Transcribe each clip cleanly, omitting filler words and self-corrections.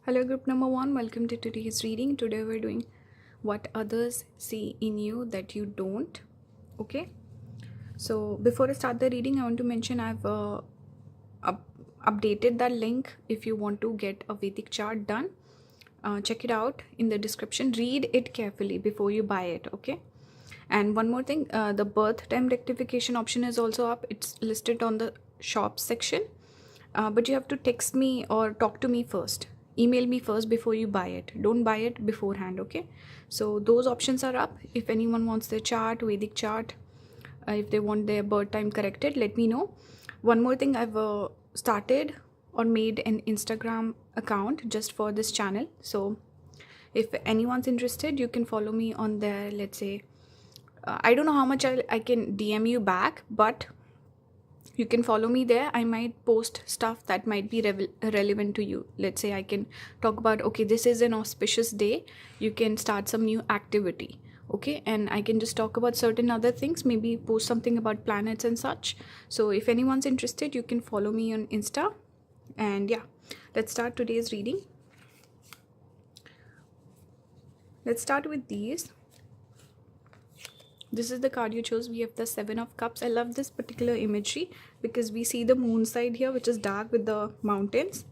Hello, group number one. Welcome to today's reading. Today we're doing what others see in you that you don't. Okay. So before I start the reading, I want to mention I've updated that link. If you want to get a Vedic chart done, check it out in the description. Read it carefully before you buy it. Okay. And one more thing, the birth time rectification option is also up. It's listed on the shop section. But you have to text me or talk to me first. Email me first before you buy it. Don't buy it beforehand, okay? So those options are up. If anyone wants their chart, Vedic chart, if they want their birth time corrected, let me know. One more thing, I've started or made an Instagram account just for this channel. So if anyone's interested, you can follow me on there. Let's say, I don't know how much I can DM you back, but you can follow me there. I might post stuff that might be relevant to you. Let's say I can talk about, okay, this is an auspicious day, you can start some new activity, okay? And I can just talk about certain other things, maybe post something about planets and such. So if anyone's interested, you can follow me on Insta. And yeah, let's start today's reading. Let's start with these. This is the card you chose. We have the Seven of Cups. I love this particular imagery because we see the moon side here, which is dark with the mountains.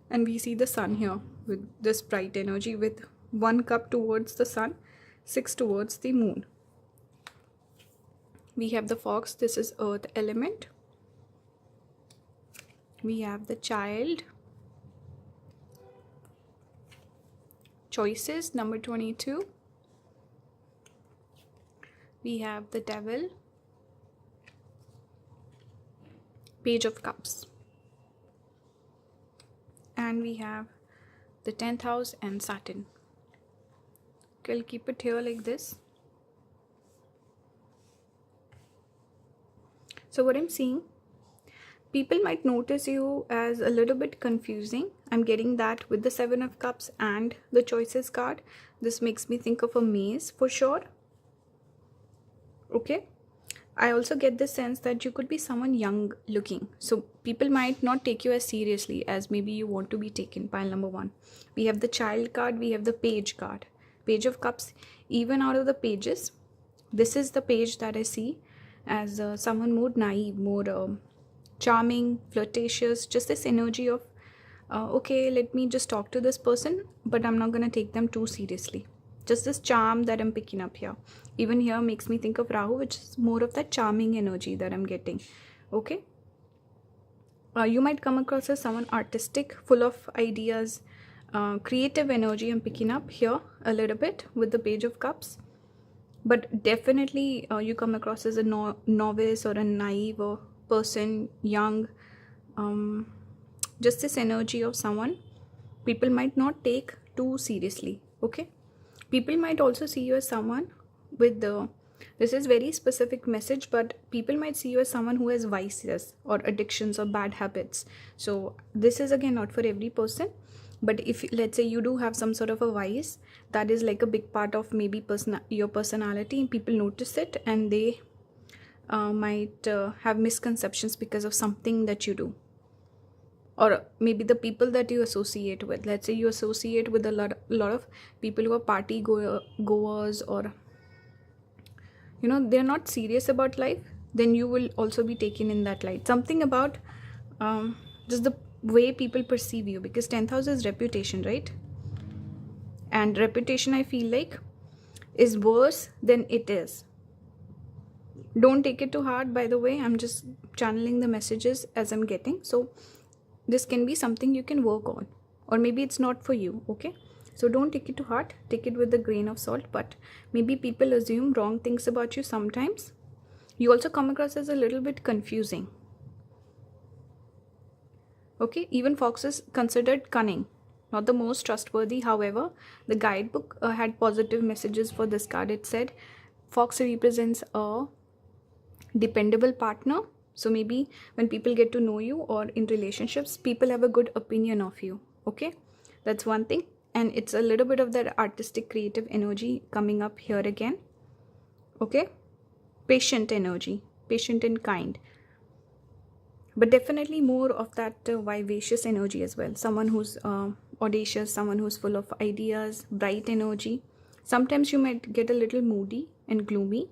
And we see the sun here with this bright energy with one cup towards the sun, six towards the moon. We have the fox. This is earth element. We have the child. Choices, number 22. We have the devil, page of cups, and we have the 10th house and Saturn. Okay, I'll keep it here like this. So what I'm seeing, people might notice you as a little bit confusing. I'm getting that with the Seven of Cups and the choices card. This makes me think of a maze for sure. Okay, I also get the sense that you could be someone young looking, so people might not take you as seriously as maybe you want to be taken. Pile number one. We have the child card, we have the page card, page of cups. Even out of the pages, this is the page that I see as someone more naive, more charming, flirtatious, just this energy of okay, let me just talk to this person, but I'm not going to take them too seriously. Just this charm that I'm picking up here. Even here makes me think of Rahu, which is more of that charming energy that I'm getting. Okay. You might come across as someone artistic, full of ideas, creative energy I'm picking up here a little bit with the page of cups. But definitely you come across as a novice or a naive or person, young. Just this energy of someone people might not take too seriously. Okay. People might also see you as someone with this is very specific message, but people might see you as someone who has vices or addictions or bad habits. So this is again not for every person, but if let's say you do have some sort of a vice that is like a big part of maybe your personality, and people notice it and they might have misconceptions because of something that you do. Or maybe the people that you associate with. Let's say you associate with a lot of people who are party goers, or you know, they're not serious about life, then you will also be taken in that light. Something about just the way people perceive you, because 10th house is reputation, right? And reputation, I feel like, is worse than it is. Don't take it too hard, by the way. I'm just channeling the messages as I'm getting. So this can be something you can work on, or maybe it's not for you. Okay, so don't take it to heart, take it with a grain of salt. But maybe people assume wrong things about you sometimes. You also come across as a little bit confusing. Okay, even fox is considered cunning, not the most trustworthy. However, the guidebook had positive messages for this card. It said fox represents a dependable partner. So maybe when people get to know you or in relationships, people have a good opinion of you. Okay, that's one thing. And it's a little bit of that artistic creative energy coming up here again. Okay, patient energy, patient and kind, but definitely more of that vivacious energy as well. Someone who's audacious, someone who's full of ideas, bright energy. Sometimes you might get a little moody and gloomy.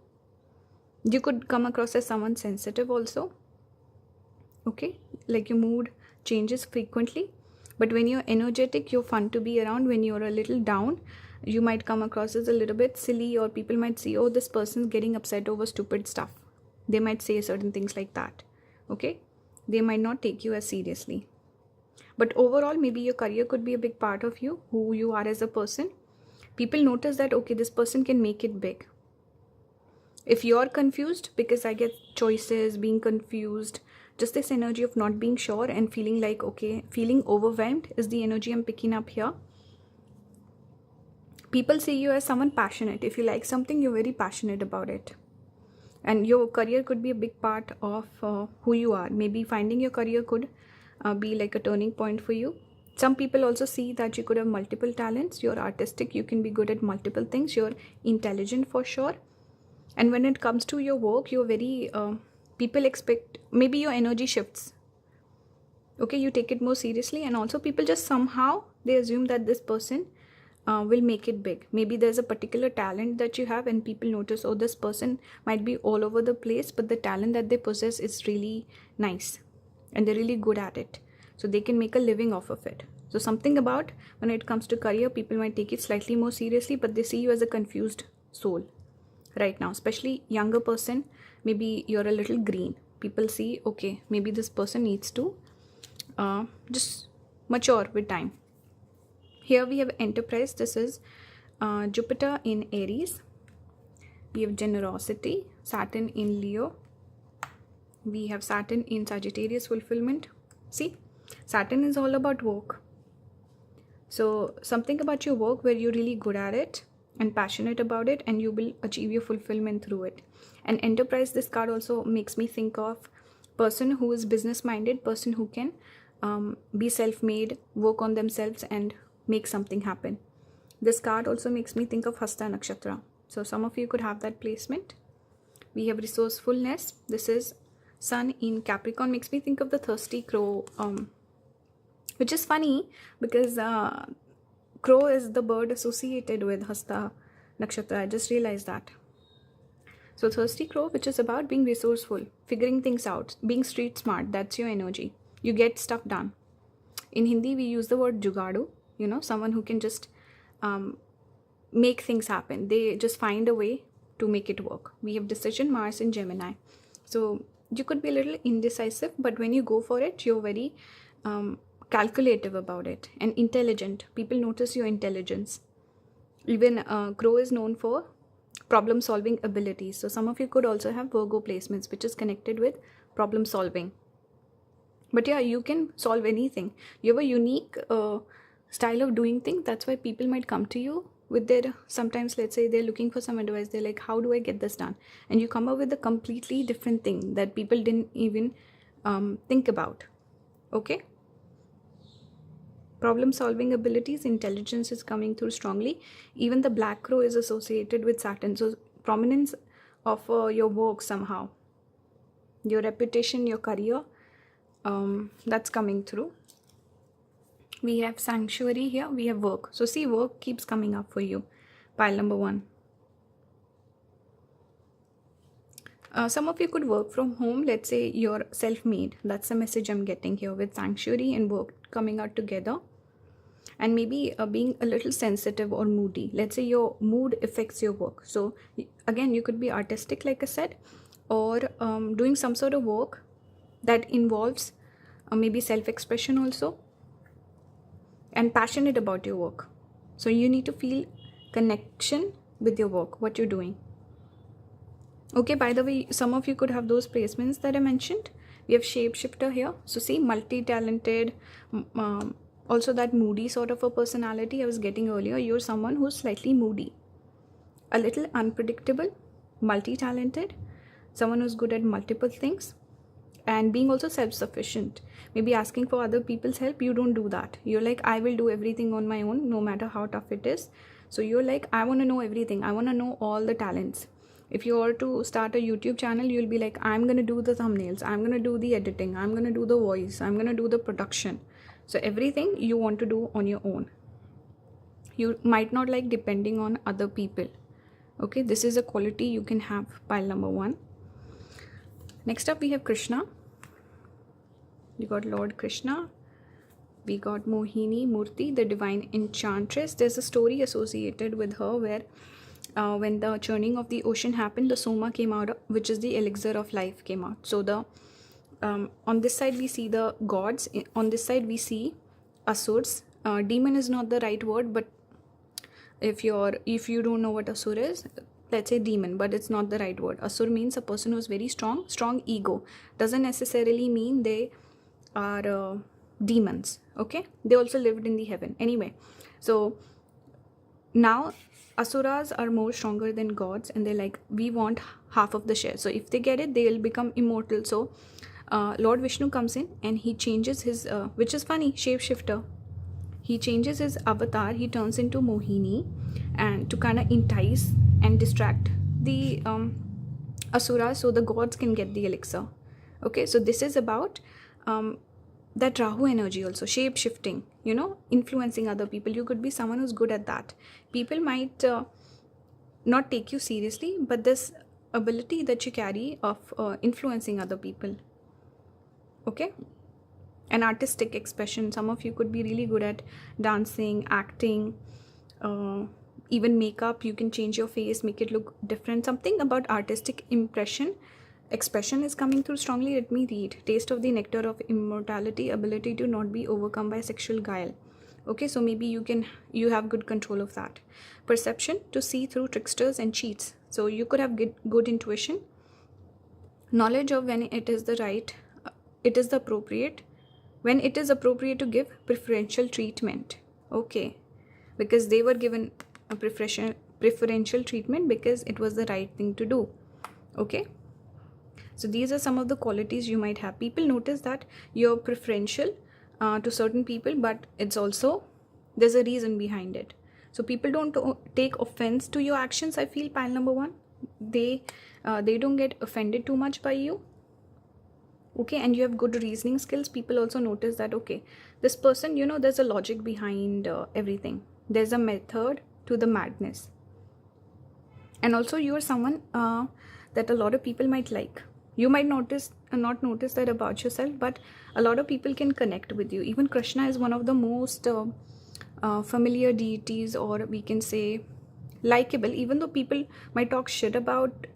You could come across as someone sensitive also. Okay, like your mood changes frequently, but when you're energetic, you're fun to be around. When you're a little down, you might come across as a little bit silly, or people might see, oh, this person's getting upset over stupid stuff. They might say certain things like that. Okay, they might not take you as seriously. But overall, maybe your career could be a big part of you, who you are as a person. People notice that, okay, this person can make it big. If you're confused, because I get choices, being confused, just this energy of not being sure and feeling like, okay, feeling overwhelmed is the energy I'm picking up here. People see you as someone passionate. If you like something, you're very passionate about it. And your career could be a big part of who you are. Maybe finding your career could be like a turning point for you. Some people also see that you could have multiple talents. You're artistic, you can be good at multiple things. You're intelligent for sure. And when it comes to your work, you're very, people expect, maybe your energy shifts. Okay, you take it more seriously, and also people just somehow, they assume that this person will make it big. Maybe there's a particular talent that you have and people notice, oh, this person might be all over the place, but the talent that they possess is really nice and they're really good at it. So they can make a living off of it. So something about when it comes to career, people might take it slightly more seriously, but they see you as a confused soul right now, especially younger person. Maybe you're a little green. People see, okay, maybe this person needs to just mature with time. Here we have enterprise. This is Jupiter in Aries. We have generosity, Saturn in Leo. We have Saturn in Sagittarius, fulfillment. See, Saturn is all about work. So something about your work where you're really good at it and passionate about it, and you will achieve your fulfillment through it. And enterprise, this card also makes me think of person who is business minded, person who can be self-made, work on themselves and make something happen. This card also makes me think of Hasta Nakshatra. So some of you could have that placement. We have resourcefulness. This is Sun in Capricorn. Makes me think of the thirsty crow, which is funny because crow is the bird associated with Hasta Nakshatra. I just realized that. So thirsty crow, which is about being resourceful, figuring things out, being street smart. That's your energy. You get stuff done. In Hindi, we use the word jugadu. You know, someone who can just make things happen. They just find a way to make it work. We have decision, Mars in Gemini. So you could be a little indecisive, but when you go for it, you're very calculative about it and intelligent. People notice your intelligence. Even crow is known for problem solving abilities. So some of you could also have Virgo placements, which is connected with problem solving. But yeah, you can solve anything. You have a unique style of doing things. That's why people might come to you with their, sometimes let's say they're looking for some advice. They're like, how do I get this done? And you come up with a completely different thing that people didn't even think about. Okay. Problem solving abilities, intelligence is coming through strongly. Even the black crow is associated with Saturn. So prominence of your work somehow, your reputation, your career, that's coming through. We have sanctuary here. We have work. So see, work keeps coming up for you. Pile number 1. Some of you could work from home. Let's say you're self-made. That's the message I'm getting here with sanctuary and work coming out together. And maybe being a little sensitive or moody. Let's say your mood affects your work. So again, you could be artistic, like I said, or doing some sort of work that involves maybe self-expression also, and passionate about your work. So you need to feel connection with your work, what you're doing. Okay, by the way, some of you could have those placements that I mentioned. We have shapeshifter here. So see, multi-talented, also that moody sort of a personality I was getting earlier. You're someone who's slightly moody, a little unpredictable, multi-talented, someone who's good at multiple things, and being also self-sufficient. Maybe asking for other people's help. You don't do that. You're like, I will do everything on my own, no matter how tough it is. So you're like, I want to know everything. I want to know all the talents. If you are to start a YouTube channel, you'll be like, I'm going to do the thumbnails. I'm going to do the editing. I'm going to do the voice. I'm going to do the production. So everything you want to do on your own. You might not like depending on other people. Okay, this is a quality you can have, pile number 1. Next up we have Krishna. You got Lord Krishna. We got Mohini Murti, the divine enchantress. There's a story associated with her where when the churning of the ocean happened, the soma came out, which is the elixir of life, came out. So the on this side we see the gods, on this side we see asurs. Demon is not the right word, but if you don't know what asur is, let's say demon, but it's not the right word. Asur means a person who's very strong ego. Doesn't necessarily mean they are demons. Okay, they also lived in the heaven anyway. So now asuras are more stronger than gods, and they're like, we want half of the share. So if they get it, they'll become immortal. So Lord Vishnu comes in and he changes his which is funny, shapeshifter. He changes his avatar, he turns into Mohini, and to kind of entice and distract the asuras so the gods can get the elixir. Okay, so this is about that Rahu energy also, shape shifting, influencing other people. You could be someone who's good at that. People might not take you seriously, but this ability that you carry of influencing other people. Okay, an artistic expression. Some of you could be really good at dancing, acting, even makeup. You can change your face, make it look different. Something about artistic expression is coming through strongly. Let me read. Taste of the nectar of immortality, ability to not be overcome by sexual guile. Okay, so maybe you have good control of that. Perception, to see through tricksters and cheats. So you could have good intuition, knowledge of when it is when it is appropriate to give preferential treatment. Okay, because they were given a preferential treatment because it was the right thing to do. Okay, so these are some of the qualities you might have. People notice that you're preferential to certain people, but it's also, there's a reason behind it. So people don't take offense to your actions. I feel pile number 1, they don't get offended too much by you. Okay, and you have good reasoning skills. People also notice that, okay, this person, there's a logic behind everything. There's a method to the madness. And also you are someone that a lot of people might like. You might not notice that about yourself, but a lot of people can connect with you. Even Krishna is one of the most familiar deities, or we can say likable, even though people might talk shit about,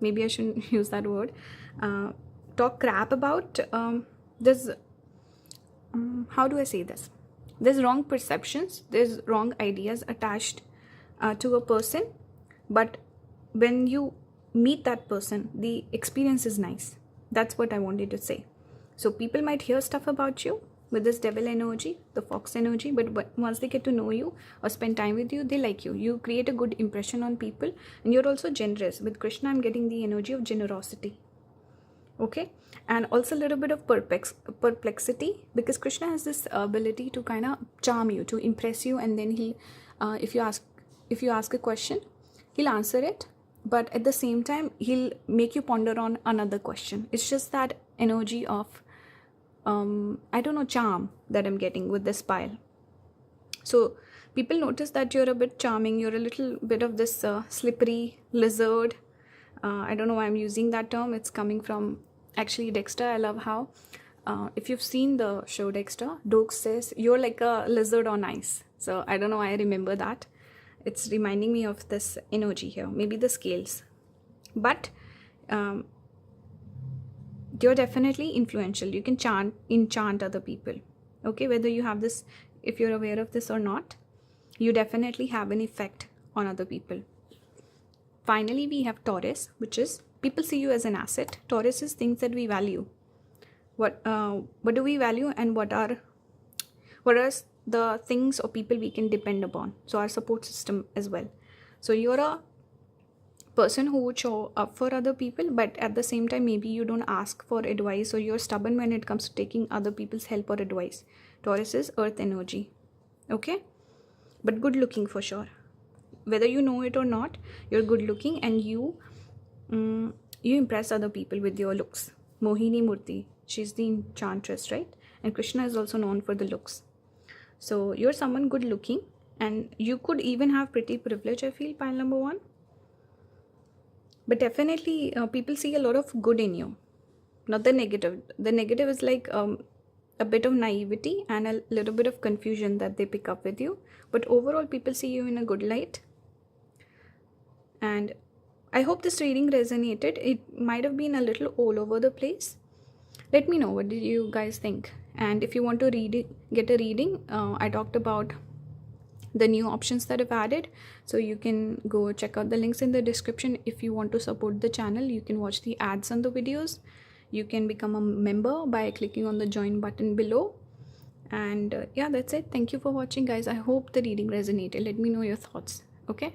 maybe I shouldn't use that word, talk crap about, there's how do I say this, there's wrong perceptions, there's wrong ideas attached to a person, but when you meet that person, the experience is nice. That's what I wanted to say. So people might hear stuff about you with this devil energy, the fox energy, but once they get to know you or spend time with you, they like you. You create a good impression on people, and you're also generous. With Krishna, I'm getting the energy of generosity. Okay, and also a little bit of perplexity, because Krishna has this ability to kind of charm you, to impress you, and then he if you ask a question, he'll answer it, but at the same time he'll make you ponder on another question. It's just that energy of I don't know, charm that I'm getting with this pile. So people notice that you're a bit charming, you're a little bit of this slippery lizard. I don't know why I'm using that term. It's coming from actually Dexter. I love how if you've seen the show Dexter, Doak says you're like a lizard on ice. So I don't know why I remember that. It's reminding me of this energy here, maybe the scales. But you're definitely influential. You can enchant other people. Okay, whether you have this, if you're aware of this or not, you definitely have an effect on other people. Finally, we have Taurus, which is people see you as an asset. Taurus is things that we value. What do we value, and what are the things or people we can depend upon? So our support system as well. So you're a person who would show up for other people, but at the same time maybe you don't ask for advice, or you're stubborn when it comes to taking other people's help or advice. Taurus is earth energy. Okay, but good looking for sure. Whether you know it or not, you're good looking, and you impress other people with your looks. Mohini Murti, she's the enchantress, right? and Krishna is also known for the looks. So you're someone good looking, and you could even have pretty privilege, I feel, pile number 1. But definitely people see a lot of good in you, not the negative. The negative is like a bit of naivety and a little bit of confusion that they pick up with you. But overall, people see you in a good light. And I hope this reading resonated. It might have been a little all over the place. Let me know, what did you guys think? And if you want to get a reading, I talked about the new options that I've added, so you can go check out the links in the description. If you want to support the channel, you can watch the ads on the videos. You can become a member by clicking on the join button below. And yeah, that's it. Thank you for watching, guys. I hope the reading resonated. Let me know your thoughts. Okay,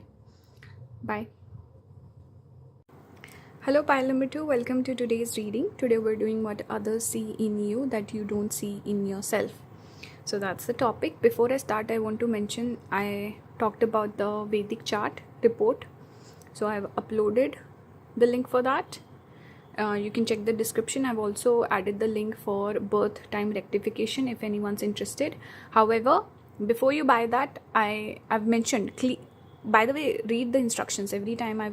bye. Hello pile number 2, welcome to today's reading. Today we're doing what others see in you that you don't see in yourself. So that's the topic. Before I start, I want to mention I talked about the Vedic chart report. So I've uploaded the link for that. You can check the description. I've also added the link for birth time rectification if anyone's interested. However, before you buy that, I've mentioned, by the way, read the instructions. Every time I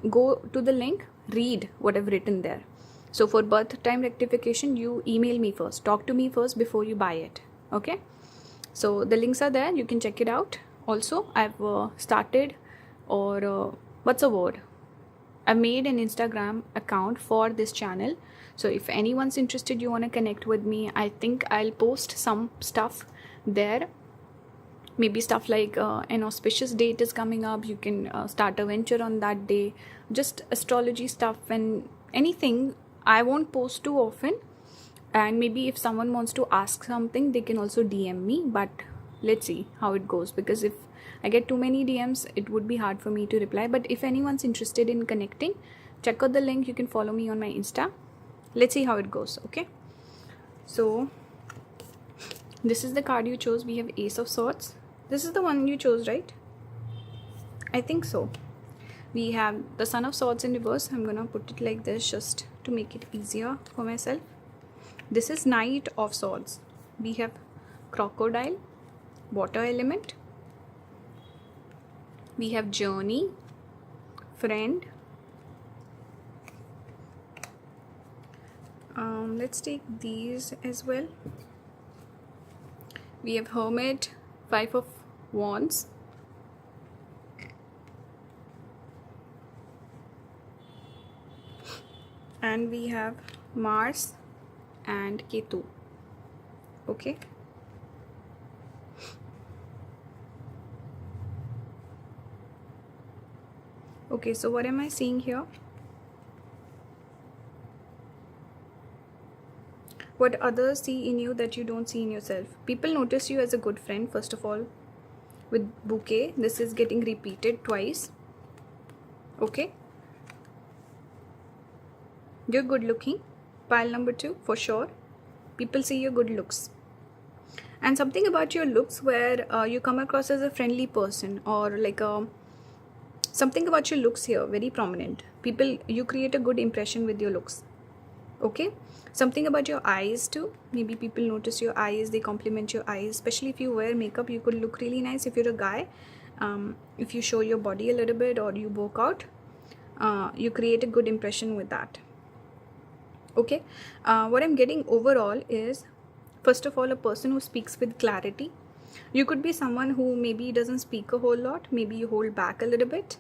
go to the link, read what I've written there. So for birth time rectification, you email me first, talk to me first before you buy it. Okay, so the links are there, you can check it out. Also, I've started, or what's the word, I've made an Instagram account for this channel. So if anyone's interested, you want to connect with me, I think I'll post some stuff there. Maybe stuff like an auspicious date is coming up, you can start a venture on that day, just astrology stuff and anything. I won't post too often, and maybe if someone wants to ask something, they can also DM me, but let's see how it goes, because if I get too many DMs, it would be hard for me to reply. But if anyone's interested in connecting, check out the link. You can follow me on my Insta. Let's see how it goes. Okay, so this is the card you chose. We have Ace of Swords. This is the one you chose, right? I think so. We have the Son of Swords in reverse. I'm gonna put it like this just to make it easier for myself. This is Knight of Swords. We have Crocodile, Water element. We have Journey, Friend. Let's take these as well. We have Hermit, 5 of Wands. And we have Mars and Ketu. Okay. Okay, so what am I seeing here? What others see in you that you don't see in yourself. People notice you as a good friend, first of all. With bouquet, this is getting repeated twice. Okay. You're good looking. Pile number 2, for sure. People see your good looks. And something about your looks where you come across as a friendly person, or like something about your looks here, very prominent. People, you create a good impression with your looks. Okay. Something about your eyes too. Maybe people notice your eyes, they compliment your eyes. Especially if you wear makeup, you could look really nice if you're a guy. If you show your body a little bit or you work out, you create a good impression with that. Okay. What I'm getting overall is, first of all, a person who speaks with clarity. You could be someone who maybe doesn't speak a whole lot. Maybe you hold back a little bit.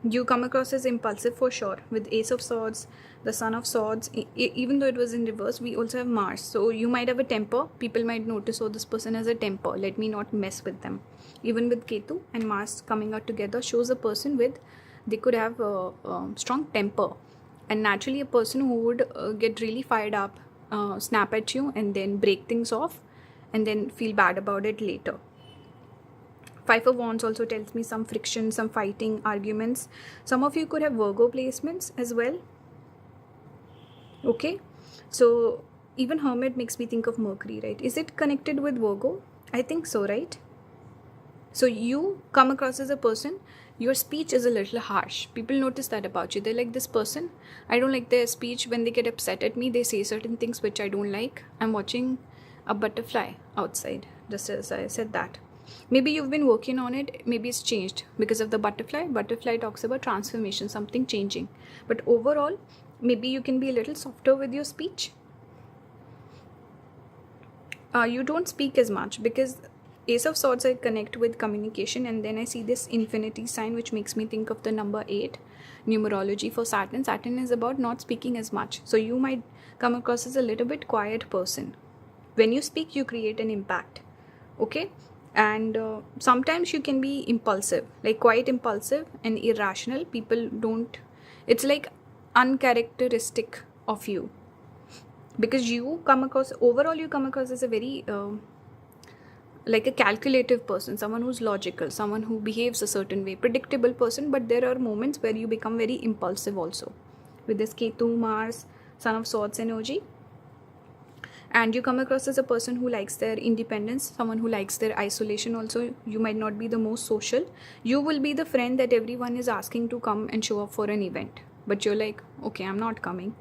You come across as impulsive for sure. With Ace of Swords, the Son of Swords, even though it was in reverse, we also have Mars. So you might have a temper. People might notice, oh, this person has a temper, let me not mess with them. Even with Ketu and Mars coming out together shows a person with, they could have a strong temper. And naturally a person who would get really fired up, snap at you and then break things off and then feel bad about it later. 5 of Wands also tells me some friction, some fighting, arguments. Some of you could have Virgo placements as well. Okay. So even Hermit makes me think of Mercury, right? Is it connected with Virgo? I think so, right? So you come across as a person, your speech is a little harsh. People notice that about you. They're like, this person, I don't like their speech. When they get upset at me, they say certain things which I don't like. I'm watching a butterfly outside, just as I said that. Maybe you've been working on it, maybe it's changed because of the butterfly. Butterfly talks about transformation, something changing. But overall, maybe you can be a little softer with your speech. You don't speak as much because Ace of Swords I connect with communication, and then I see this infinity sign which makes me think of the number 8, numerology for Saturn. Saturn is about not speaking as much. So you might come across as a little bit quiet person. When you speak, you create an impact. Okay? And sometimes you can be impulsive, like quite impulsive and irrational. People don't, it's like uncharacteristic of you. Because you come across, overall you come across as a very like a calculative person, someone who's logical, someone who behaves a certain way, predictable person. But there are moments where you become very impulsive also, with this Ketu, Mars, Son of Swords energy. And you come across as a person who likes their independence, someone who likes their isolation also. You might not be the most social. You will be the friend that everyone is asking to come and show up for an event, but you're like, okay, I'm not coming.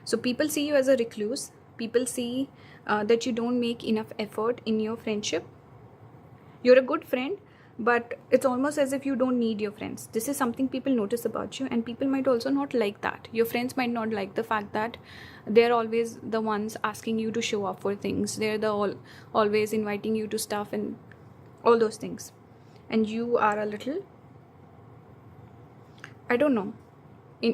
So people see you as a recluse. People see that you don't make enough effort in your friendship. You're a good friend, but it's almost as if you don't need your friends. This is something people notice about you, and people might also not like that. Your friends might not like the fact that they're always the ones asking you to show up for things. They're always inviting you to stuff and all those things. And you are a little, I don't know,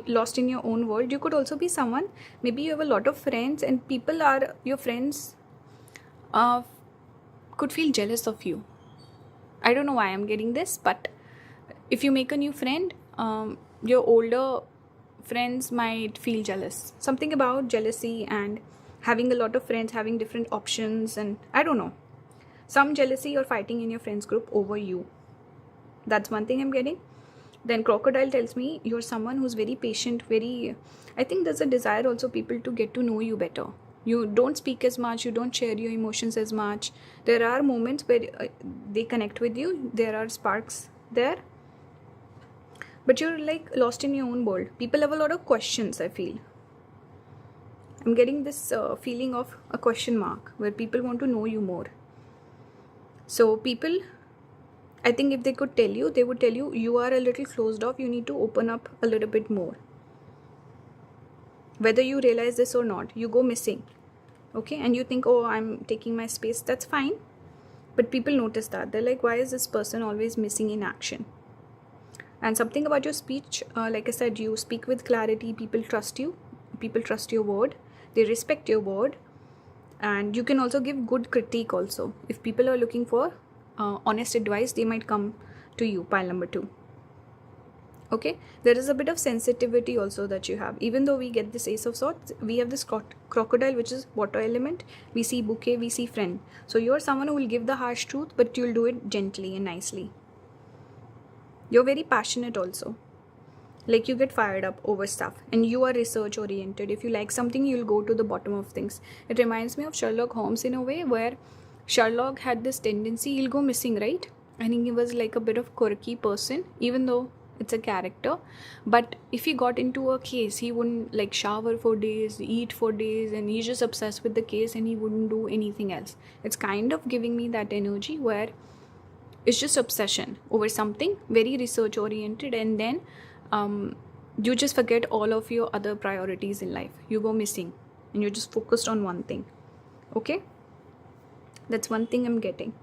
lost in your own world. You could also be someone, maybe you have a lot of friends and people are, your friends could feel jealous of you. I don't know why I'm getting this, but if you make a new friend, your older friends might feel jealous. Something about jealousy and having a lot of friends, having different options, and I don't know, some jealousy or fighting in your friends group over you. That's one thing I'm getting. Then crocodile tells me you're someone who's very patient, I think there's a desire also people to get to know you better. You don't speak as much, you don't share your emotions as much. There are moments where they connect with you, there are sparks there, but you're like lost in your own world. People have a lot of questions, I feel. I'm getting this feeling of a question mark where people want to know you more. So people, I think if they could tell you, they would tell you, you are a little closed off, you need to open up a little bit more. Whether you realize this or not, you go missing. Okay, and you think, oh, I'm taking my space, that's fine. But people notice that. They're like, why is this person always missing in action? And something about your speech, like I said, you speak with clarity, people trust you, people trust your word, they respect your word. And you can also give good critique also. If people are looking for honest advice, they might come to you, pile number 2. Okay, there is a bit of sensitivity also that you have. Even though we get this Ace of Swords, we have this crocodile, which is water element. We see bouquet, we see friend. So you're someone who will give the harsh truth, but you'll do it gently and nicely. You're very passionate also. Like you get fired up over stuff, and you are research oriented. If you like something, you'll go to the bottom of things. It reminds me of Sherlock Holmes in a way, where Sherlock had this tendency, he'll go missing, right? And he was like a bit of quirky person, even though it's a character. But if he got into a case, he wouldn't like shower for days, eat for days, and he's just obsessed with the case and he wouldn't do anything else. It's kind of giving me that energy where it's just obsession over something, very research oriented, and then you just forget all of your other priorities in life. You go missing and you're just focused on one thing. Okay, that's one thing I'm getting.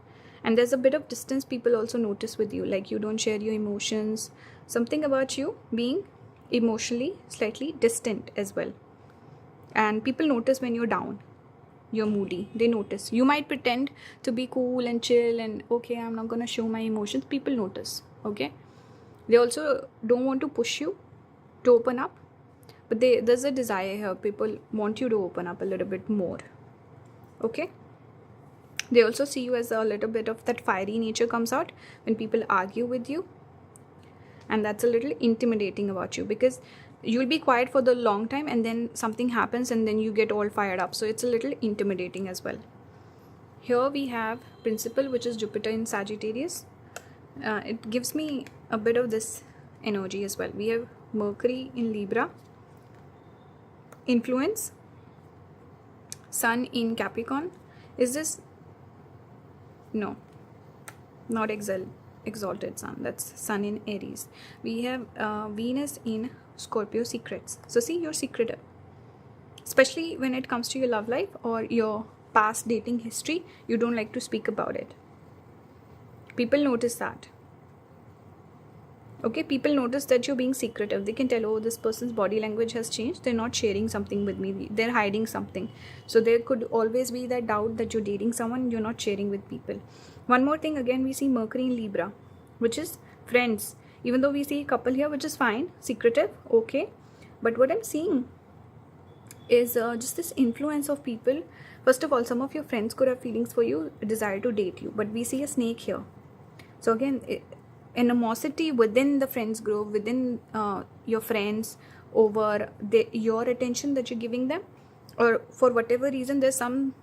And there's a bit of distance people also notice with you, like you don't share your emotions. Something about you being emotionally slightly distant as well. And people notice when you're down, you're moody. They notice. You might pretend to be cool and chill and okay, I'm not gonna show my emotions. People notice. Okay, they also don't want to push you to open up, but there's a desire here. People want you to open up a little bit more. Okay, they also see you as a little bit of that fiery nature comes out when people argue with you, and that's a little intimidating about you, because you'll be quiet for the long time and then something happens and then you get all fired up. So it's a little intimidating as well. Here we have principal, which is Jupiter in Sagittarius, it gives me a bit of this energy as well. We have Mercury in Libra, influence, Sun in Capricorn. Is this? No, not exalted Sun. That's Sun in Aries. We have Venus in Scorpio, secrets. So see, you're secretive, especially when it comes to your love life or your past dating history. You don't like to speak about it. People notice that. Okay, people notice that you're being secretive. They can tell, oh, this person's body language has changed. They're not sharing something with me. They're hiding something. So there could always be that doubt that you're dating someone, you're not sharing with people. One more thing, again, we see Mercury in Libra, which is friends. Even though we see a couple here, which is fine, secretive, okay. But what I'm seeing is just this influence of people. First of all, some of your friends could have feelings for you, a desire to date you. But we see a snake here. So again, animosity within the friends group, within your friends, over your attention that you're giving them, or for whatever reason there's some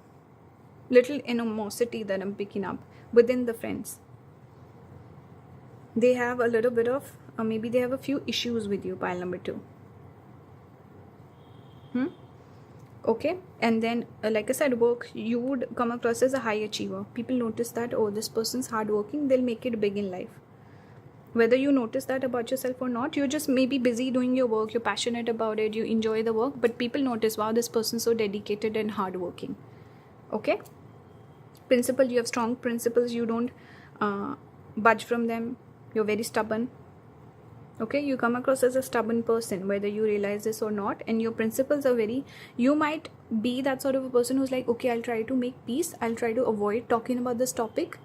little animosity that I'm picking up within the friends. They have a little bit of maybe they have a few issues with you, pile number 2. Okay, and then like I said, work, you would come across as a high achiever. People notice that, oh, this person's hardworking, they'll make it big in life. Whether you notice that about yourself or not, you're just maybe busy doing your work, you're passionate about it, you enjoy the work, but people notice, wow, this person's so dedicated and hardworking. Okay, principle, you have strong principles, you don't budge from them, you're very stubborn. Okay, you come across as a stubborn person, whether you realize this or not, and your principles are very, you might be that sort of a person who's like, okay, I'll try to make peace, I'll try to avoid talking about this topic.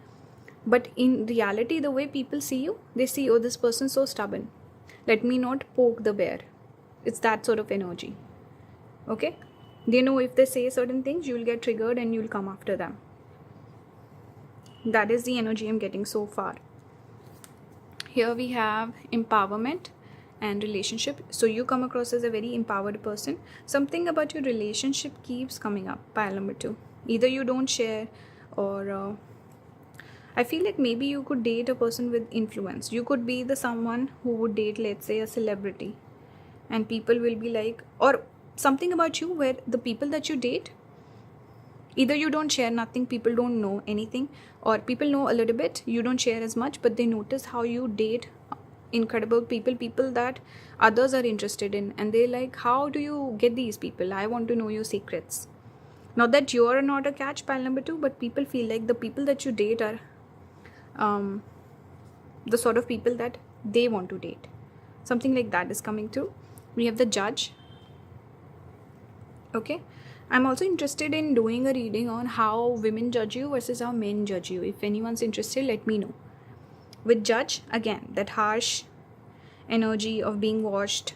But in reality, the way people see you, they see, oh, this person's so stubborn, let me not poke the bear. It's that sort of energy. Okay, they know if they say certain things, you'll get triggered and you'll come after them. That is the energy I'm getting so far. Here we have empowerment and relationship. So you come across as a very empowered person. Something about your relationship keeps coming up, pile number 2. Either you don't share, or I feel like maybe you could date a person with influence. You could be the someone who would date, let's say, a celebrity, and people will be like, or something about you where the people that you date, either you don't share nothing, people don't know anything, or people know a little bit, you don't share as much, but they notice how you date incredible people that others are interested in, and they're like, how do you get these people? I want to know your secrets. Not that you're not a catch, pile number 2, but people feel like the people that you date are the sort of people that they want to date. Something like that is coming through. We have the Judge. Okay, I'm also interested in doing a reading on how women judge you versus how men judge you. If anyone's interested, let me know. With Judge, again, that harsh energy of being watched.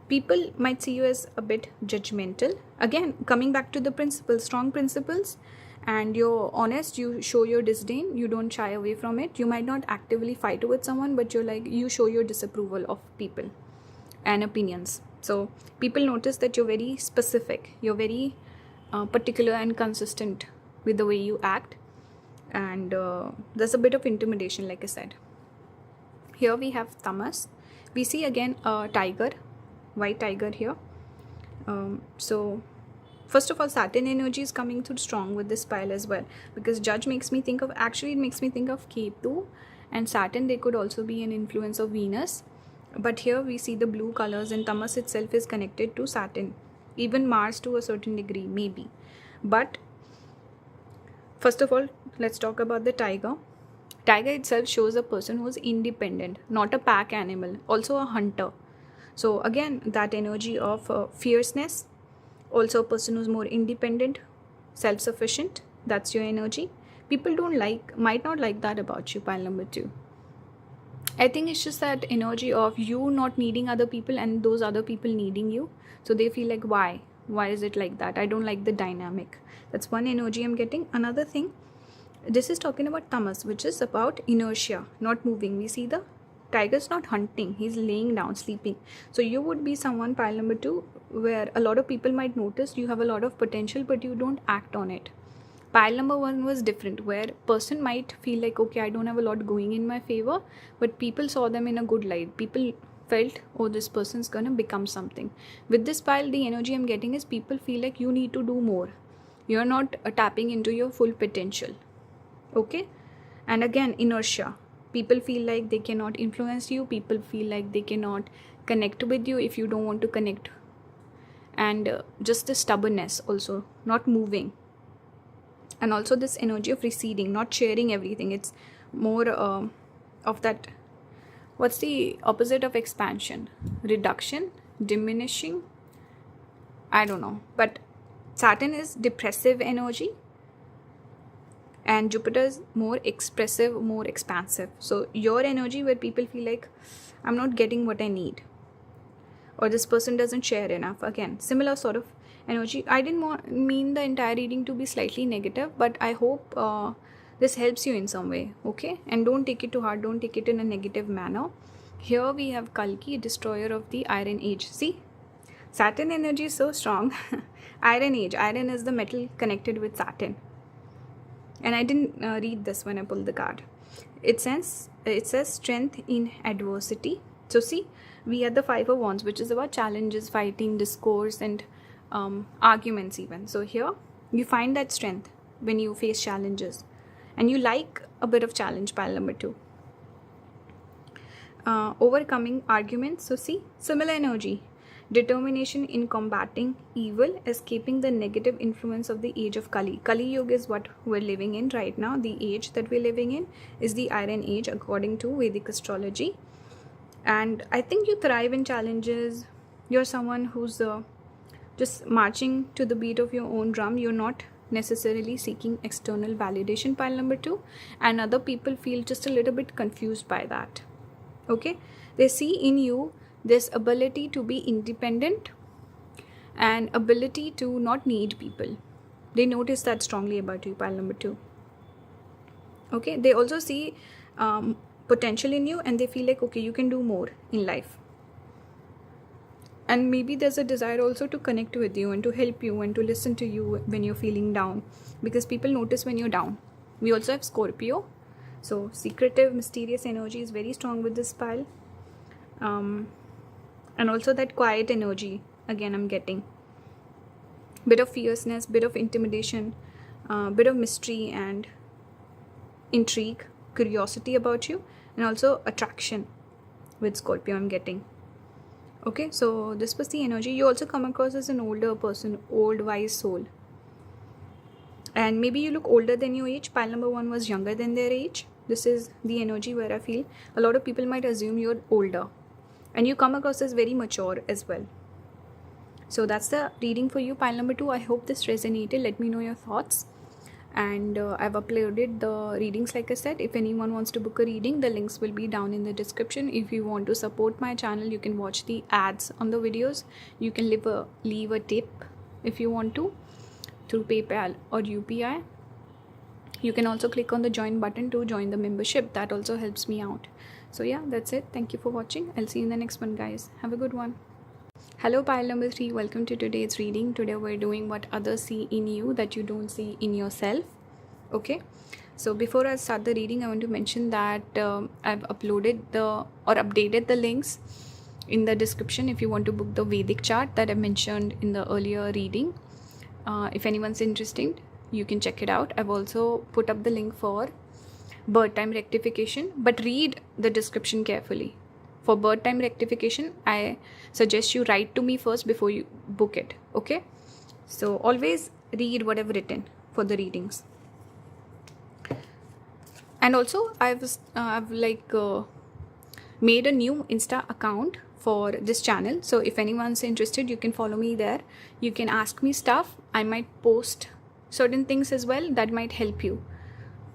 People might see you as a bit judgmental. Again, coming back to the principles, strong principles, and you're honest, you show your disdain, you don't shy away from it. You might not actively fight with someone, but you're like, you show your disapproval of people and opinions. So people notice that you're very specific, you're very particular and consistent with the way you act, and there's a bit of intimidation, like I said. Here we have Tamas. We see again a tiger, white tiger here. So first of all, Saturn energy is coming through strong with this pile as well, because Judge makes me think of, actually it makes me think of Ketu and Saturn. They could also be an influence of Venus. But here we see the blue colors, and Tamas itself is connected to Saturn. Even Mars to a certain degree, maybe. But first of all, let's talk about the tiger. Tiger itself shows a person who is independent, not a pack animal, also a hunter. So again, that energy of fierceness, also a person who's more independent, self-sufficient. That's your energy. People might not like that about you, pile number 2. I think it's just that energy of you not needing other people and those other people needing you. So they feel like, why is it like that? I don't like the dynamic. That's one energy I'm getting. Another thing, this is talking about Tamas, which is about inertia, not moving. We see the tiger's not hunting, he's laying down, sleeping. So you would be someone, pile number 2, where a lot of people might notice you have a lot of potential, but you don't act on it. Pile number 1 was different, where person might feel like, okay, I don't have a lot going in my favor, but people saw them in a good light. People felt, oh, this person's gonna become something. With this pile, the energy I'm getting is people feel like you need to do more. You're not tapping into your full potential. Okay? And again, inertia. People feel like they cannot influence you. People feel like they cannot connect with you if you don't want to connect. And just the stubbornness also, not moving. And also this energy of receding, not sharing everything. It's more of that. What's the opposite of expansion? Reduction, diminishing, I don't know. But Saturn is depressive energy, and Jupiter is more expressive, more expansive. So your energy where people feel like, I'm not getting what I need, or this person doesn't share enough. Again, similar sort of energy. I didn't mean the entire reading to be slightly negative, but I hope this helps you in some way. Okay? And don't take it to heart. Don't take it in a negative manner. Here we have Kalki, destroyer of the Iron Age. See? Saturn energy is so strong. Iron Age. Iron is the metal connected with Saturn. And I didn't read this when I pulled the card. It says strength in adversity. So see, we had the 5 of Wands, which is about challenges, fighting, discourse, and arguments even. So here, you find that strength when you face challenges. And you like a bit of challenge, pile number 2. Overcoming arguments. So see, similar energy. Determination in combating evil, escaping the negative influence of the age of Kali. Kali Yuga is what we're living in right now. The age that we're living in is the Iron Age according to Vedic astrology. And I think you thrive in challenges. You're someone who's just marching to the beat of your own drum. You're not necessarily seeking external validation, pile number 2. And other people feel just a little bit confused by that. Okay? They see in you this ability to be independent and ability to not need people. They notice that strongly about you, pile number 2. Okay? They also see potential in you, and they feel like, okay, you can do more in life. And maybe there's a desire also to connect with you and to help you and to listen to you when you're feeling down, because people notice when you're down. We also have Scorpio. So secretive, mysterious energy is very strong with this pile. And also that quiet energy, again, I'm getting. Bit of fierceness, bit of intimidation, bit of mystery and intrigue, curiosity about you, and also attraction with Scorpio, I'm getting. Okay, so this was the energy. You also come across as an older person, old, wise soul. And maybe you look older than your age. Pile number 1 was younger than their age. This is the energy where I feel a lot of people might assume you're older. And you come across as very mature as well. So that's the reading for you, pile number 2. I hope this resonated. Let me know your thoughts. And I've uploaded the readings, like I said. If anyone wants to book a reading, the links will be down in the description. If you want to support my channel, you can watch the ads on the videos. You can leave a tip if you want to through PayPal or UPI. You can also click on the join button to join the membership. That also helps me out. So yeah, that's it. Thank you for watching. I'll see you in the next one, guys. Have a good one. Hello, pile number 3. Welcome to today's reading. Today we're doing what others see in you that you don't see in yourself. Okay. So before I start the reading, I want to mention that I've updated the links in the description if you want to book the Vedic chart that I mentioned in the earlier reading. If anyone's interested, you can check it out. I've also put up the link for birth time rectification, but read the description carefully. For birth time rectification, I suggest you write to me first before you book it. Okay? So always read what I've written for the readings. And also I've made a new Insta account for this channel. So if anyone's interested, you can follow me there. You can ask me stuff. I might post certain things as well that might help you.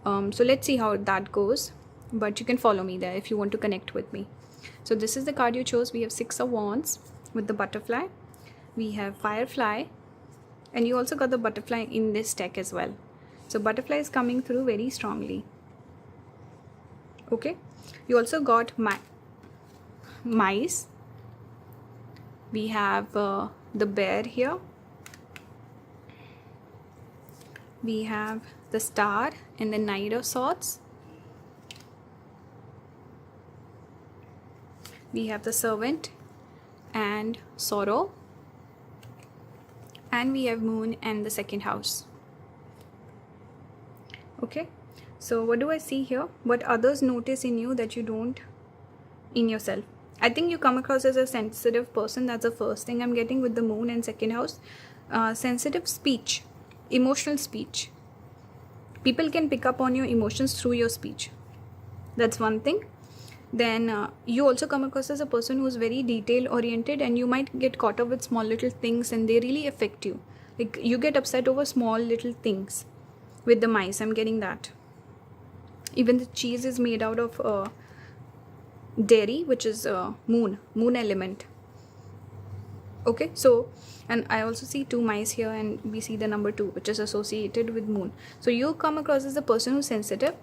So let's see how that goes. But you can follow me there if you want to connect with me. So this is the card you chose. We have 6 of Wands with the butterfly. We have Firefly. And you also got the butterfly in this deck as well. So butterfly is coming through very strongly. Okay. You also got mice. We have the bear here. we have the Star and the Knight of Swords. We have the Servant and Sorrow. And we have Moon and the second house. Okay, so what do I see here? What others notice in you that you don't in yourself? I think you come across as a sensitive person. That's the first thing I'm getting with the Moon and second house. Sensitive speech, emotional speech. People can pick up on your emotions through your speech. That's one thing. Then you also come across as a person who's very detail oriented, and you might get caught up with small little things and they really affect you. Like you get upset over small little things. With the mice, I'm getting that. Even the cheese is made out of dairy, which is moon element. Okay, so, and I also see 2 mice here, and we see the number 2, which is associated with moon. So you come across as a person who's sensitive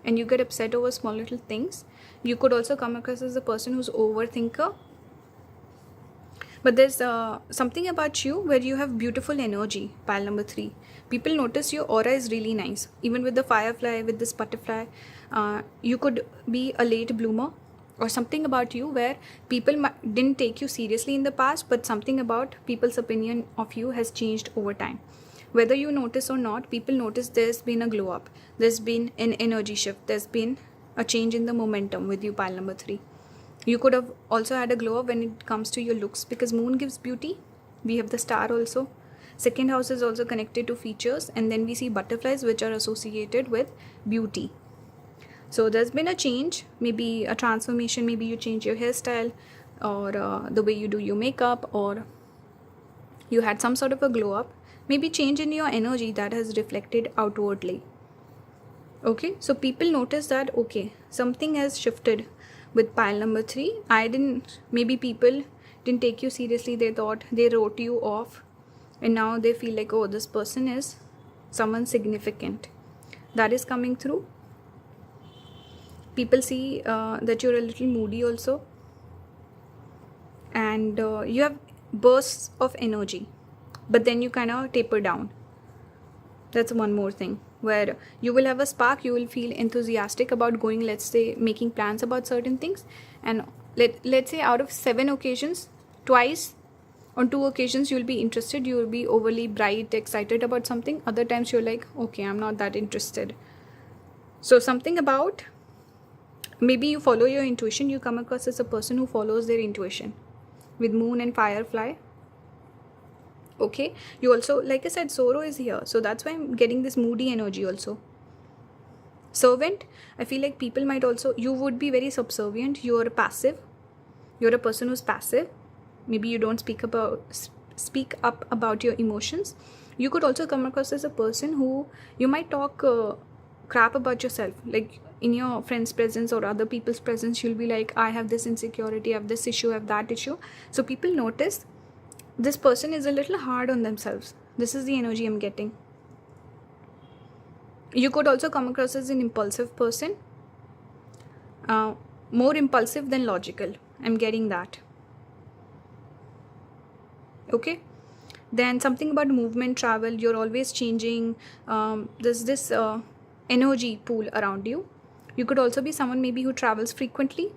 and you get upset over small little things. You could also come across as a person who's overthinker. But there's something about you where you have beautiful energy, pile number 3. People notice your aura is really nice. Even with the firefly, with this butterfly, you could be a late bloomer, or something about you where people didn't take you seriously in the past, but something about people's opinion of you has changed over time. Whether you notice or not, people notice there's been a glow up. There's been an energy shift. There's been a change in the momentum with you, pile number 3. You could have also had a glow up when it comes to your looks, because moon gives beauty. We have the star also. Second house is also connected to features, and then we see butterflies, which are associated with beauty. So there's been a change, maybe a transformation. Maybe you change your hairstyle, or the way you do your makeup, or you had some sort of a glow up. Maybe change in your energy that has reflected outwardly. Okay, so people notice that, okay, something has shifted with pile number 3. Maybe people didn't take you seriously. They thought, they wrote you off, and now they feel like, oh, this person is someone significant. That is coming through. People see that you're a little moody also, and you have bursts of energy, but then you kind of taper down. That's one more thing, where you will have a spark. You will feel enthusiastic about going, let's say, making plans about certain things, and let's say out of 7 occasions, twice on 2 occasions you'll be interested. You will be overly bright, excited about something. Other times you're like, okay, I'm not that interested. So something about, maybe you follow your intuition. You come across as a person who follows their intuition with moon and firefly. Okay, you also, like I said, sorrow is here, so that's why I'm getting this moody energy also. Servant, I feel like people might also, you would be very subservient. You're passive. You're a person who's passive. Maybe you don't speak up about your emotions. You could also come across as a person who, you might talk crap about yourself, like in your friends' presence or other people's presence. You'll be like, I have this insecurity, I have this issue, I have that issue. So people notice this person is a little hard on themselves. This is the energy I'm getting. You could also come across as an impulsive person, more impulsive than logical. I'm getting that. Okay, then something about movement, travel. You're always changing. There's this energy pool around you. You could also be someone maybe who travels frequently,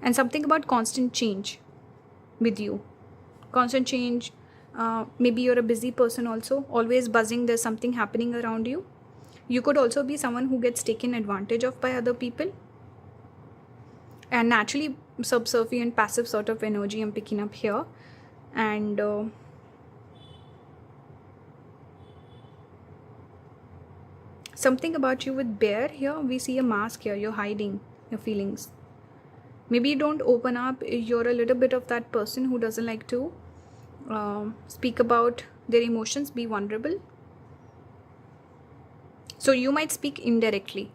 and something about constant change with you. Constant change. Maybe you're a busy person also, always buzzing. There's something happening around you. You could also be someone who gets taken advantage of by other people, and naturally subservient, passive sort of energy I'm picking up here. And something about you with bear here. We see a mask here. You're hiding your feelings. Maybe you don't open up. You're a little bit of that person who doesn't like to speak about their emotions, be vulnerable. So you might speak indirectly.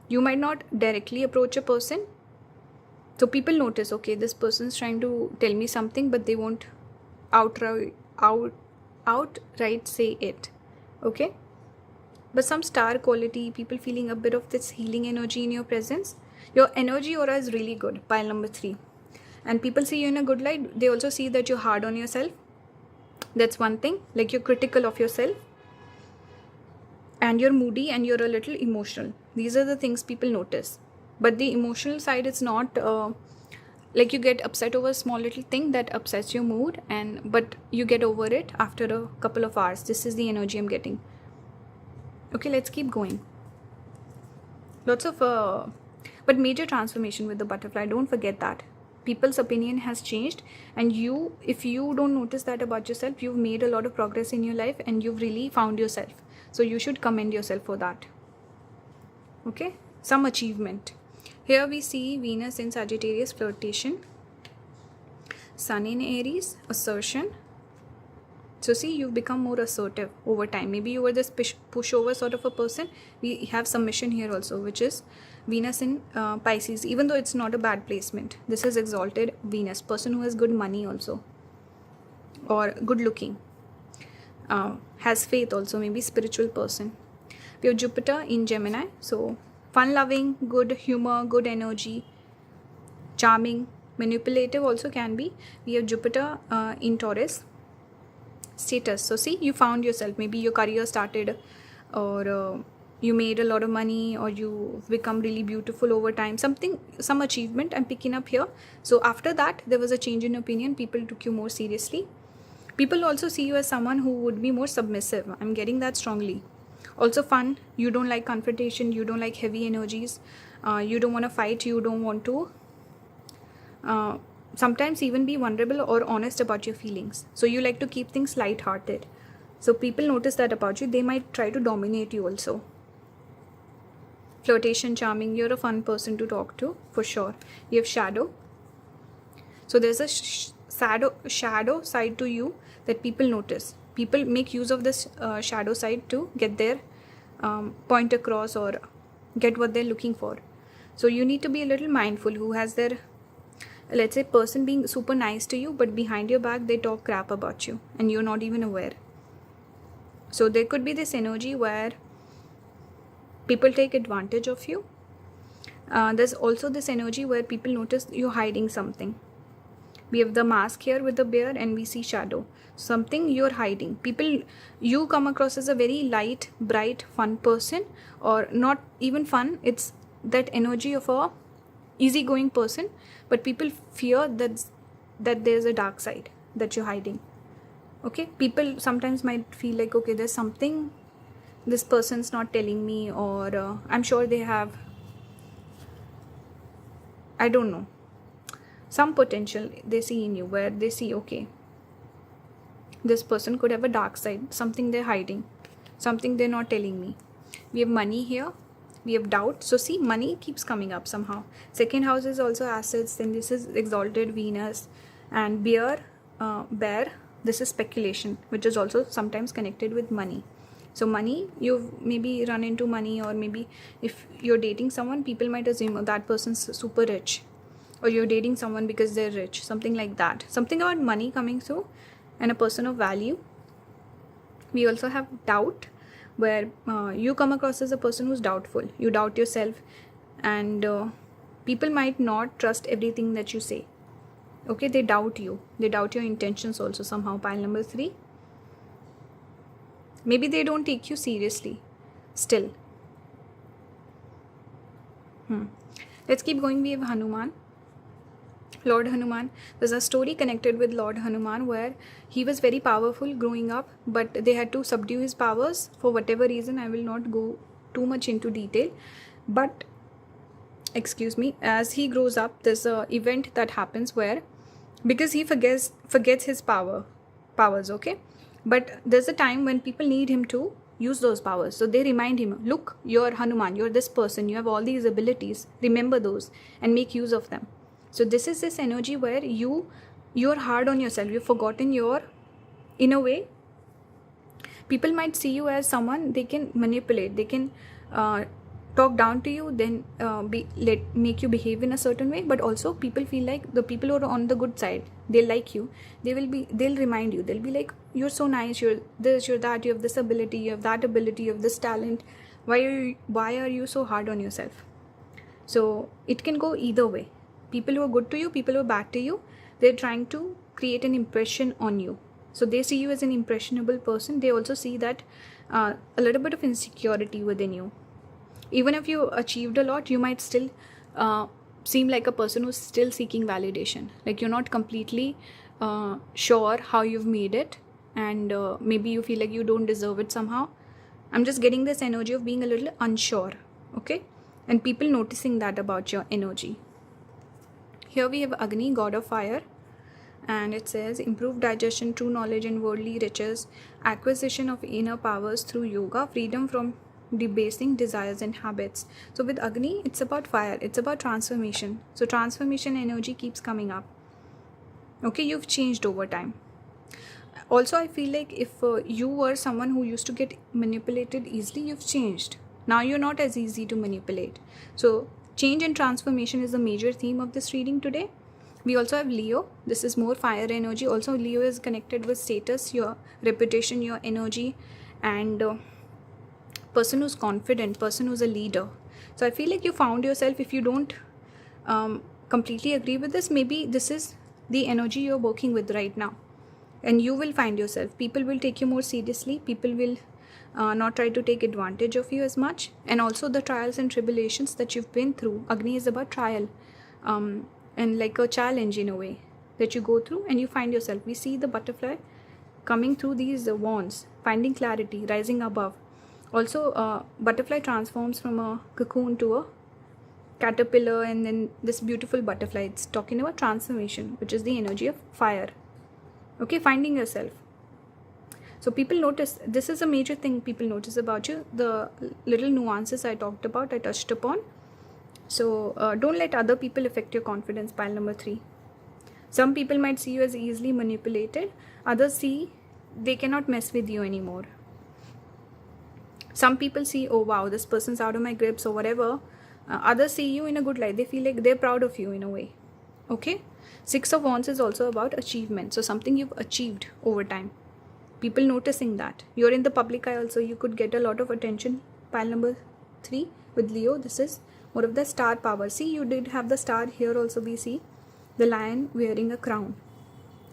You might not directly approach a person. So people notice, okay, this person's trying to tell me something, but they won't outright say it. Okay? But some star quality, people feeling a bit of this healing energy in your presence. Your energy aura is really good, pile number 3. And people see you in a good light. They also see that you're hard on yourself. That's one thing, like you're critical of yourself. and you're moody and you're a little emotional. These are the things people notice. But the emotional side is not like you get upset over a small little thing that upsets your mood, but you get over it after a couple of hours. This is the energy I'm getting. Okay, let's keep going. Lots of but major transformation with the butterfly. Don't forget that people's opinion has changed, and if you don't notice that about yourself, you've made a lot of progress in your life and you've really found yourself. So you should commend yourself for that. Okay, some achievement. Here we see Venus in Sagittarius, flirtation. Sun in Aries, assertion. So see, you've become more assertive over time. Maybe you were this pushover sort of a person. We have submission here also, which is Venus in Pisces. Even though it's not a bad placement, this is exalted Venus, person who has good money also, or good looking, has faith also, maybe spiritual person. We have Jupiter in Gemini, so fun loving, good humor, good energy, charming, manipulative also can be. We have Jupiter in Taurus. Status. So see, you found yourself. Maybe your career started, or you made a lot of money, or you become really beautiful over time. Some achievement I'm picking up here. So after that, there was a change in opinion. People took you more seriously. People also see you as someone who would be more submissive. I'm getting that strongly. Also fun. You don't like confrontation. You don't like heavy energies. You don't want to fight. You don't want to sometimes even be vulnerable or honest about your feelings. So you like to keep things light-hearted. So people notice that about you. They might try to dominate you also. Flirtation, charming. You're a fun person to talk to, for sure. You have shadow. So there's a shadow side to you that people notice. People make use of this shadow side to get their point across or get what they're looking for. So you need to be a little mindful who has their, let's say, person being super nice to you, but behind your back they talk crap about you and you're not even aware. So there could be this energy where people take advantage of you. There's also this energy where people notice you're hiding something. We have the mask here with the bear, and we see shadow. Something you're hiding. You come across as a very light, bright, fun person, or not even fun. It's that energy of a easygoing person, but people fear that there's a dark side that you're hiding. Okay, people sometimes might feel like, okay, there's something this person's not telling me, or I'm sure they have, I don't know, some potential they see in you, where they see, okay, this person could have a dark side, something they're hiding, something they're not telling me. We have money here. We have doubt. So see, money keeps coming up somehow. Second house is also assets. Then this is exalted Venus. And bear, this is speculation, which is also sometimes connected with money. So money, you've maybe run into money, or maybe if you're dating someone, people might assume, oh, that person's super rich, or you're dating someone because they're rich, something like that. Something about money coming through and a person of value. We also have doubt, where you come across as a person who's doubtful. You doubt yourself, and people might not trust everything that you say. Okay, they doubt you. They doubt your intentions also somehow. Pile number 3. Maybe they don't take you seriously still. Let's keep going. We have Hanuman. Lord Hanuman. There's a story connected with Lord Hanuman where he was very powerful growing up, but they had to subdue his powers for whatever reason. I will not go too much into detail, but as he grows up, there's a event that happens where, because he forgets his powers, okay, but there's a time when people need him to use those powers. So they remind him, look, you're Hanuman, you're this person, you have all these abilities, remember those and make use of them. So this is this energy where you're hard on yourself. You've forgotten in a way, people might see you as someone they can manipulate. They can talk down to you, then make you behave in a certain way. But also people feel like the people who are on the good side, they like you. They'll remind you. They'll be like, you're so nice. You're this. You're that. You have this ability. You have that ability. You have this talent. Why are you so hard on yourself? So it can go either way. People who are good to you, people who are bad to you, they're trying to create an impression on you. So they see you as an impressionable person. They also see that a little bit of insecurity within you. Even if you achieved a lot, you might still seem like a person who's still seeking validation. Like you're not completely sure how you've made it, and maybe you feel like you don't deserve it somehow. I'm just getting this energy of being a little unsure, okay? And people noticing that about your energy. Here we have Agni, god of fire, and it says improved digestion, true knowledge and worldly riches, acquisition of inner powers through yoga, freedom from debasing desires and habits. So with Agni, it's about fire, it's about transformation. So transformation energy keeps coming up. Okay, you've changed over time. Also, I feel like if you were someone who used to get manipulated easily, you've changed. Now you're not as easy to manipulate. So change and transformation is the major theme of this reading today. We also have Leo. This is more fire energy. Also, Leo is connected with status, your reputation, your energy, and person who's confident, person who's a leader. So I feel like you found yourself. If you don't completely agree with this, maybe this is the energy you're working with right now. And you will find yourself. People will take you more seriously. People will not try to take advantage of you as much. And also the trials and tribulations that you've been through. Agni is about trial and like a challenge in a way that you go through and you find yourself. We see the butterfly coming through these wands, finding clarity, rising above. Also, butterfly transforms from a cocoon to a caterpillar and then this beautiful butterfly. It's talking about transformation, which is the energy of fire. Okay, finding yourself. So people notice, this is a major thing people notice about you, the little nuances I talked about, I touched upon. So don't let other people affect your confidence, pile number 3. Some people might see you as easily manipulated. Others see they cannot mess with you anymore. Some people see, oh wow, this person's out of my grips or whatever. Others see you in a good light. They feel like they're proud of you in a way. Okay? 6 of Wands is also about achievement. So something you've achieved over time. People noticing that. You're in the public eye also. You could get a lot of attention. Pile number 3 with Leo. This is more of the star power. See, you did have the star here also. We see the lion wearing a crown.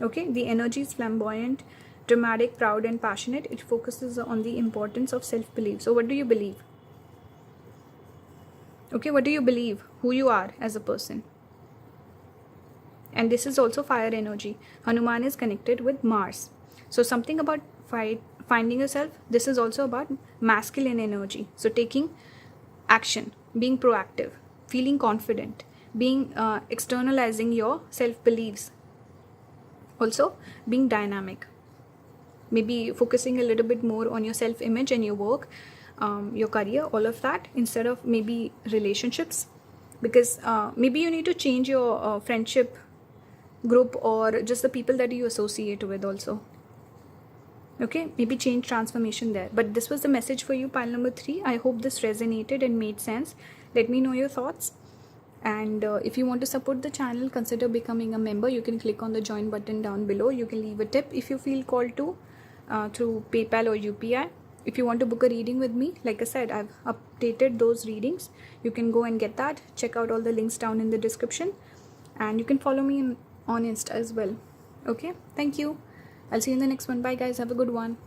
Okay? The energy is flamboyant, dramatic, proud and passionate. It focuses on the importance of self-belief. So what do you believe? Okay, what do you believe? Who you are as a person? And this is also fire energy. Hanuman is connected with Mars. So something about finding yourself. This is also about masculine energy. So taking action, being proactive, feeling confident, being externalizing your self-beliefs. Also being dynamic. Maybe focusing a little bit more on your self-image and your work, your career, all of that, instead of maybe relationships. Because maybe you need to change your friendship group or just the people that you associate with also. Okay, maybe change, transformation there. But this was the message for you, pile number 3. I hope this resonated and made sense. Let me know your thoughts. And if you want to support the channel, consider becoming a member. You can click on the join button down below. You can leave a tip if you feel called to through PayPal or UPI. If you want to book a reading with me, like I said, I've updated those readings. You can go and get that. Check out all the links down in the description. And you can follow me on Insta as well. Okay, thank you. I'll see you in the next one. Bye guys, have a good one.